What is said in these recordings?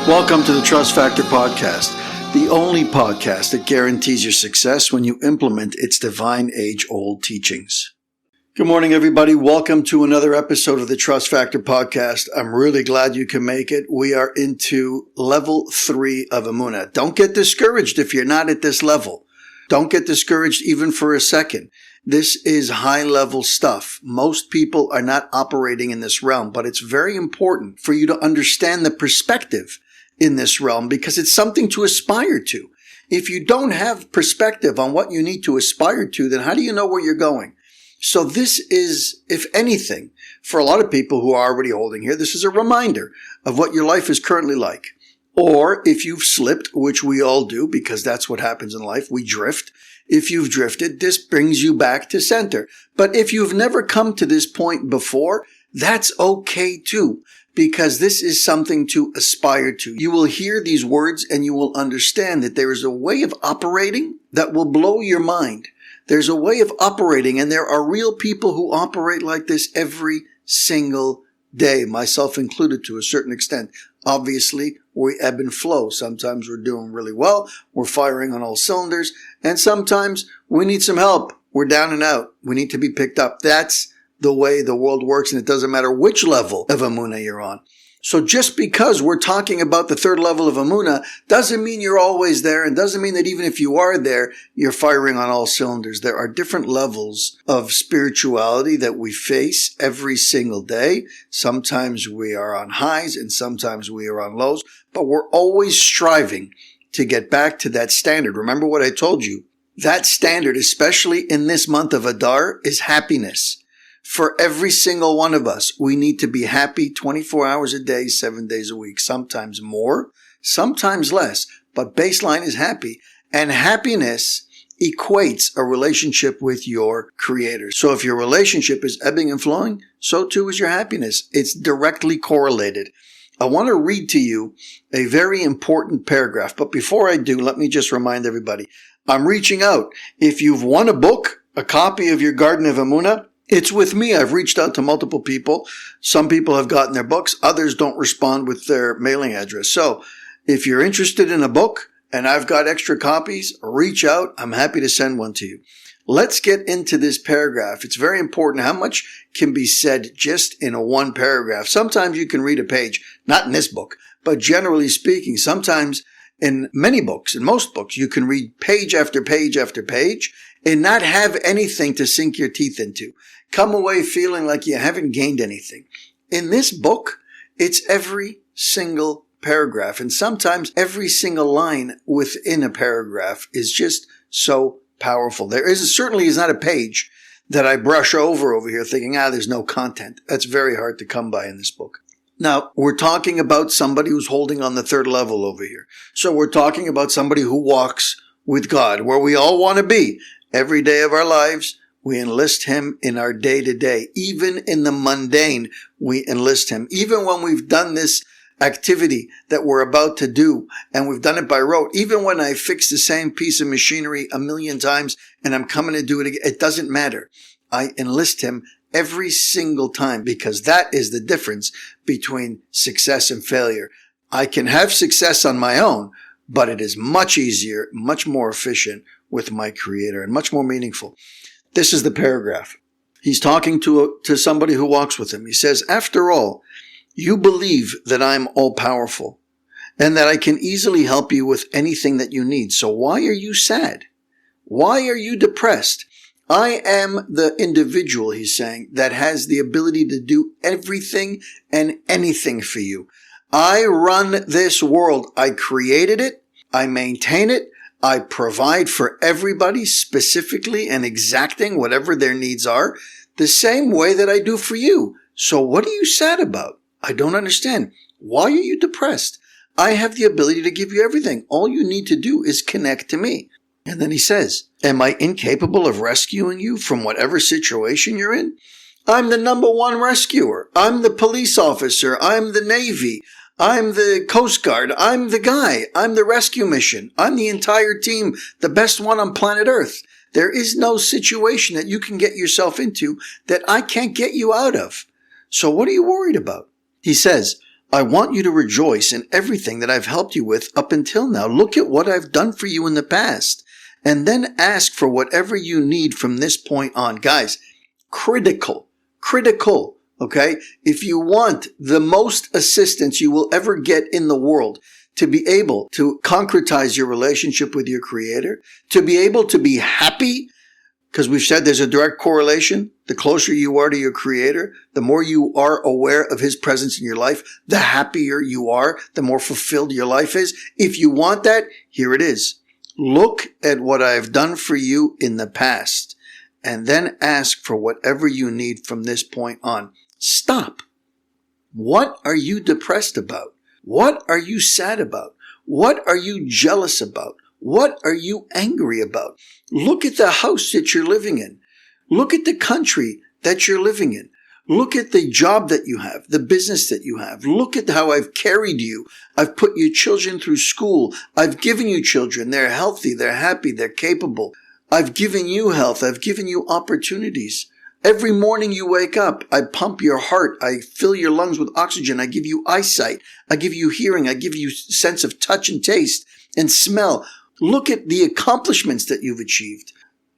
Welcome to the Trust Factor Podcast, the only podcast that guarantees your success when you implement its divine age-old teachings. Good morning, everybody. Welcome to another episode of the Trust Factor Podcast. I'm really glad you can make it. We are into level 3 of emunah. Don't get discouraged if you're not at this level. Don't get discouraged even for a second. This is high-level stuff. Most people are not operating in this realm, but it's very important for you to understand the perspective in this realm because it's something to aspire to. If you don't have perspective on what you need to aspire to, then how do you know where you're going? So this is, if anything, for a lot of people who are already holding here, this is a reminder of what your life is currently like. Or if you've slipped, which we all do because that's what happens in life, we drift. If you've drifted, this brings you back to center. But if you've never come to this point before, that's okay too, because this is something to aspire to. You will hear these words and you will understand that there is a way of operating that will blow your mind. There's a way of operating, and there are real people who operate like this every single day, myself included to a certain extent. Obviously, we ebb and flow. Sometimes we're doing really well. We're firing on all cylinders. And sometimes we need some help. We're down and out. We need to be picked up. That's the way the world works, and it doesn't matter which level of emunah you're on. So just because we're talking about the third level of emunah doesn't mean you're always there, and doesn't mean that even if you are there, you're firing on all cylinders. There are different levels of spirituality that we face every single day. Sometimes we are on highs and sometimes we are on lows, but we're always striving to get back to that standard. Remember what I told you. That standard, especially in this month of Adar, is happiness. For every single one of us, we need to be happy 24 hours a day, 7 days a week, sometimes more, sometimes less, but baseline is happy. And happiness equates a relationship with your creator. So if your relationship is ebbing and flowing, so too is your happiness. It's directly correlated. I want to read to you a very important paragraph, but before I do, let me just remind everybody, I'm reaching out. If you've won a book, a copy of your Garden of Emunah, it's with me. I've reached out to multiple people. Some people have gotten their books. Others don't respond with their mailing address. So if you're interested in a book and I've got extra copies, reach out. I'm happy to send one to you. Let's get into this paragraph. It's very important how much can be said just in a one paragraph. Sometimes you can read a page, not in this book, but generally speaking, sometimes in many books, in most books, you can read page after page after page and not have anything to sink your teeth into. Come away feeling like you haven't gained anything. In this book, it's every single paragraph, and sometimes every single line within a paragraph is just so powerful. Certainly is not a page that I brush over here thinking, there's no content. That's very hard to come by in this book. Now, we're talking about somebody who's holding on the third level over here. So we're talking about somebody who walks with God, where we all want to be. Every day of our lives, we enlist Him in our day-to-day. Even in the mundane, we enlist Him. Even when we've done this activity that we're about to do, and we've done it by rote, even when I fix the same piece of machinery 1,000,000 times and I'm coming to do it again, it doesn't matter. I enlist Him every single time because that is the difference between success and failure. I can have success on my own, but it is much easier, much more efficient with my creator and much more meaningful. This is the paragraph. He's talking to somebody who walks with him. He says, after all, you believe that I'm all powerful and that I can easily help you with anything that you need. So why are you sad? Why are you depressed? I am the individual, he's saying, that has the ability to do everything and anything for you. I run this world. I created it. I maintain it. I provide for everybody specifically and exacting whatever their needs are the same way that I do for you. So what are you sad about? I don't understand. Why are you depressed? I have the ability to give you everything. All you need to do is connect to me. And then he says, am I incapable of rescuing you from whatever situation you're in? I'm the number one rescuer. I'm the police officer. I'm the Navy. I'm the Coast Guard. I'm the guy. I'm the rescue mission. I'm the entire team, the best one on planet Earth. There is no situation that you can get yourself into that I can't get you out of. So what are you worried about? He says, I want you to rejoice in everything that I've helped you with up until now. Look at what I've done for you in the past. And then ask for whatever you need from this point on. Guys, critical, okay? If you want the most assistance you will ever get in the world to be able to concretize your relationship with your Creator, to be able to be happy, because we've said there's a direct correlation. The closer you are to your Creator, the more you are aware of His presence in your life, the happier you are, the more fulfilled your life is. If you want that, here it is. Look at what I've done for you in the past, and then ask for whatever you need from this point on. Stop. What are you depressed about? What are you sad about? What are you jealous about? What are you angry about? Look at the house that you're living in. Look at the country that you're living in. Look at the job that you have, the business that you have. Look at how I've carried you. I've put your children through school. I've given you children. They're healthy. They're happy. They're capable. I've given you health. I've given you opportunities. Every morning you wake up, I pump your heart. I fill your lungs with oxygen. I give you eyesight. I give you hearing. I give you sense of touch and taste and smell. Look at the accomplishments that you've achieved.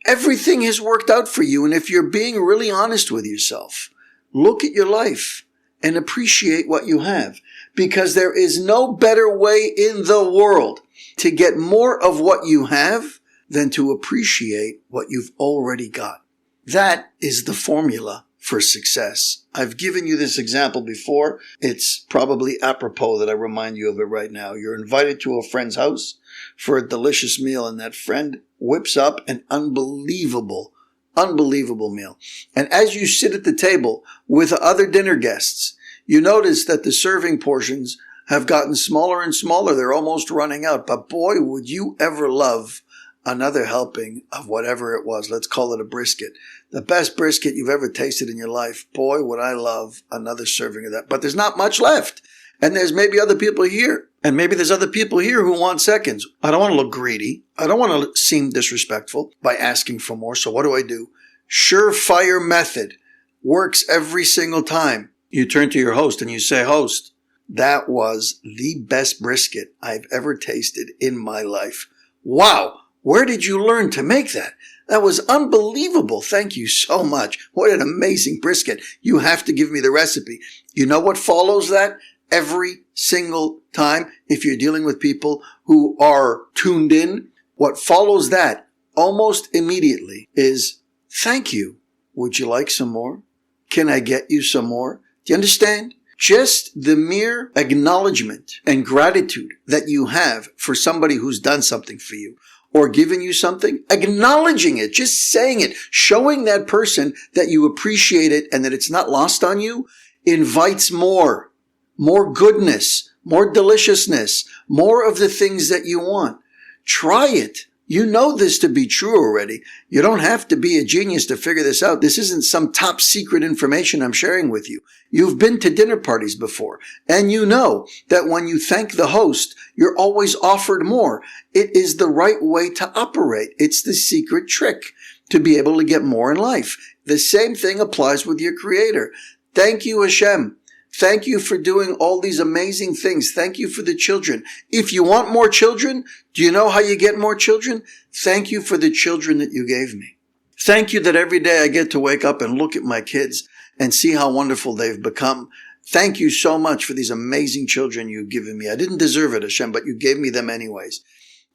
Everything has worked out for you. And if you're being really honest with yourself, look at your life and appreciate what you have, because there is no better way in the world to get more of what you have than to appreciate what you've already got. That is the formula for success. I've given you this example before. It's probably apropos that I remind you of it right now. You're invited to a friend's house for a delicious meal, and that friend whips up an unbelievable meal. And as you sit at the table with other dinner guests, you notice that the serving portions have gotten smaller and smaller. They're almost running out. But boy, would you ever love another helping of whatever it was. Let's call it a brisket. The best brisket you've ever tasted in your life. Boy, would I love another serving of that. But there's not much left. And there's maybe other people here. And maybe there's other people here who want seconds. I don't want to look greedy. I don't want to seem disrespectful by asking for more. So what do? Surefire method. Works every single time. You turn to your host and you say, host, that was the best brisket I've ever tasted in my life. Wow. Where did you learn to make that? That was unbelievable. Thank you so much. What an amazing brisket. You have to give me the recipe. You know what follows that? Every single time, if you're dealing with people who are tuned in, what follows that almost immediately is, thank you. Would you like some more? Can I get you some more? Do you understand? Just the mere acknowledgement and gratitude that you have for somebody who's done something for you or given you something, acknowledging it, just saying it, showing that person that you appreciate it and that it's not lost on you, invites more goodness, more deliciousness, more of the things that you want. Try it. You know this to be true already. You don't have to be a genius to figure this out. This isn't some top secret information I'm sharing with you. You've been to dinner parties before, and you know that when you thank the host, you're always offered more. It is the right way to operate. It's the secret trick to be able to get more in life. The same thing applies with your Creator. Thank you, Hashem. Thank you for doing all these amazing things. Thank you for the children. If you want more children, do you know how you get more children? Thank you for the children that you gave me. Thank you that every day I get to wake up and look at my kids and see how wonderful they've become. Thank you so much for these amazing children you've given me. I didn't deserve it, Hashem, but you gave me them anyways.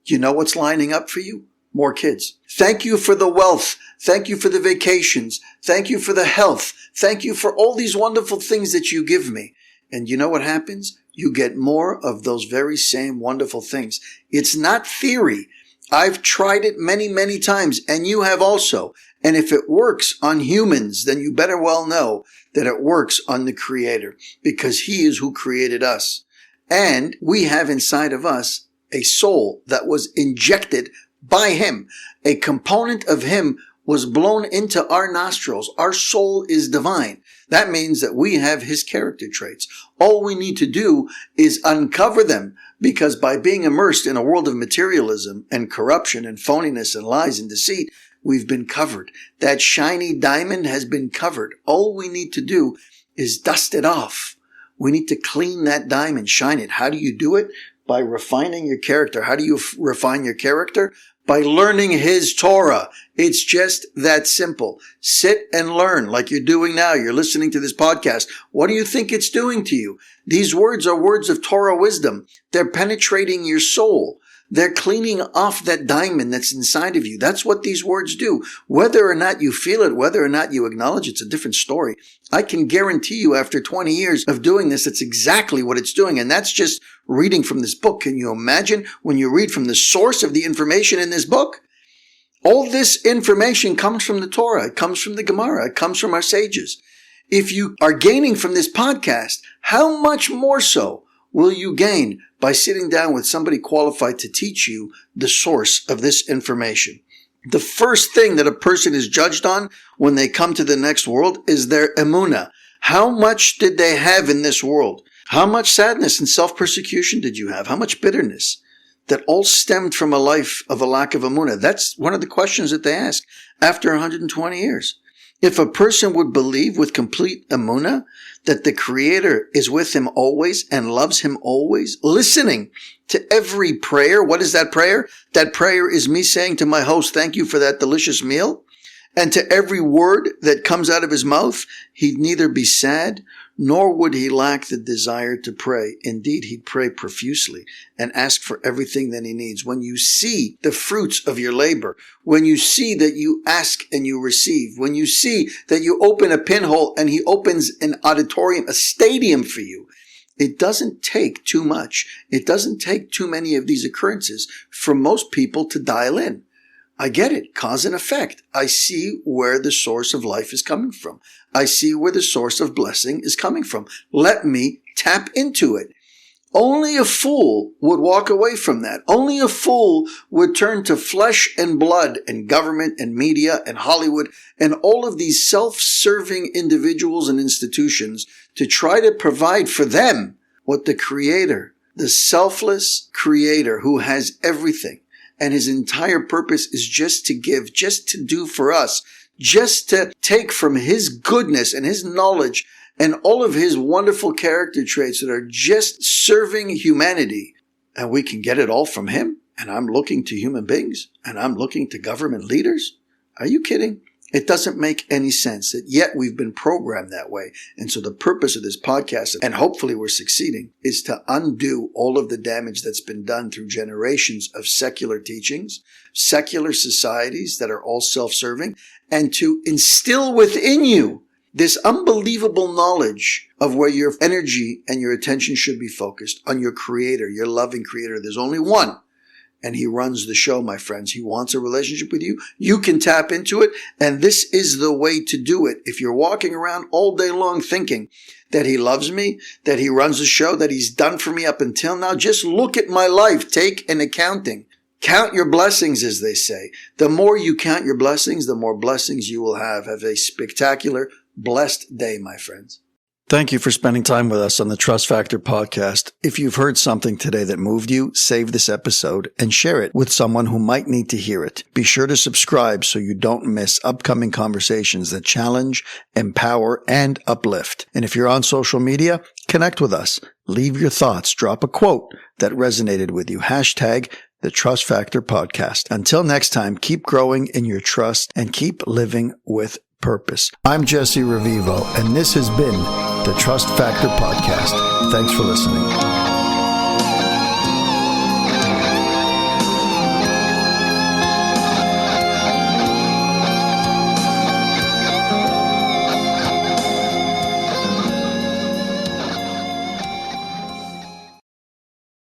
Do you know what's lining up for you? More kids. Thank you for the wealth. Thank you for the vacations. Thank you for the health. Thank you for all these wonderful things that you give me. And you know what happens? You get more of those very same wonderful things. It's not theory. I've tried it many, many times, and you have also. And if it works on humans, then you better well know that it works on the Creator, because He is who created us. And we have inside of us a soul that was injected by Him. A component of Him was blown into our nostrils. Our soul is divine. That means that we have His character traits. All we need to do is uncover them, because by being immersed in a world of materialism and corruption and phoniness and lies and deceit, we've been covered. That shiny diamond has been covered. All we need to do is dust it off We need to clean that diamond, shine it. How do you do it? By refining your character. How do you refine your character? By learning His Torah. It's just that simple. Sit and learn like you're doing now. You're listening to this podcast. What do you think it's doing to you? These words are words of Torah wisdom. They're penetrating your soul. They're cleaning off that diamond that's inside of you. That's what these words do. Whether or not you feel it, whether or not you acknowledge it's a different story. I can guarantee you after 20 years of doing this, that's exactly what it's doing. And that's just reading from this book. Can you imagine when you read from the source of the information in this book? All this information comes from the Torah. It comes from the Gemara. It comes from our sages. If you are gaining from this podcast, how much more so will you gain by sitting down with somebody qualified to teach you the source of this information? The first thing that a person is judged on when they come to the next world is their emunah. How much did they have in this world? How much sadness and self-persecution did you have? How much bitterness? That all stemmed from a life of a lack of emunah. That's one of the questions that they ask after 120 years. If a person would believe with complete emunah that the Creator is with him always and loves him always, listening to every prayer. What is that prayer? That prayer is me saying to my host, thank you for that delicious meal. And to every word that comes out of his mouth, he'd neither be sad, nor would he lack the desire to pray. Indeed, he'd pray profusely and ask for everything that he needs. When you see the fruits of your labor, when you see that you ask and you receive, when you see that you open a pinhole and he opens an auditorium, a stadium for you, it doesn't take too much. It doesn't take too many of these occurrences for most people to dial in. I get it. Cause and effect. I see where the source of life is coming from. I see where the source of blessing is coming from. Let me tap into it. Only a fool would walk away from that. Only a fool would turn to flesh and blood and government and media and Hollywood and all of these self-serving individuals and institutions to try to provide for them what the Creator, the selfless Creator who has everything, and his entire purpose is just to give, just to do for us, just to take from his goodness and his knowledge and all of his wonderful character traits that are just serving humanity. And we can get it all from him. And I'm looking to human beings and I'm looking to government leaders. Are you kidding? It doesn't make any sense that yet we've been programmed that way. And so the purpose of this podcast, and hopefully we're succeeding, is to undo all of the damage that's been done through generations of secular teachings, secular societies that are all self-serving, and to instill within you this unbelievable knowledge of where your energy and your attention should be focused on your Creator, your loving Creator. There's only one. And he runs the show, my friends. He wants a relationship with you. You can tap into it. And this is the way to do it. If you're walking around all day long thinking that he loves me, that he runs the show, that he's done for me up until now, just look at my life. Take an accounting. Count your blessings, as they say. The more you count your blessings, the more blessings you will have. Have a spectacular, blessed day, my friends. Thank you for spending time with us on the Trust Factor podcast. If you've heard something today that moved you, save this episode and share it with someone who might need to hear it. Be sure to subscribe so you don't miss upcoming conversations that challenge, empower, and uplift. And if you're on social media, connect with us. Leave your thoughts. Drop a quote that resonated with you. Hashtag the Trust Factor podcast. Until next time, keep growing in your trust and keep living with purpose. I'm Jesse Revivo, and this has been the Trust Factor Podcast. Thanks for listening.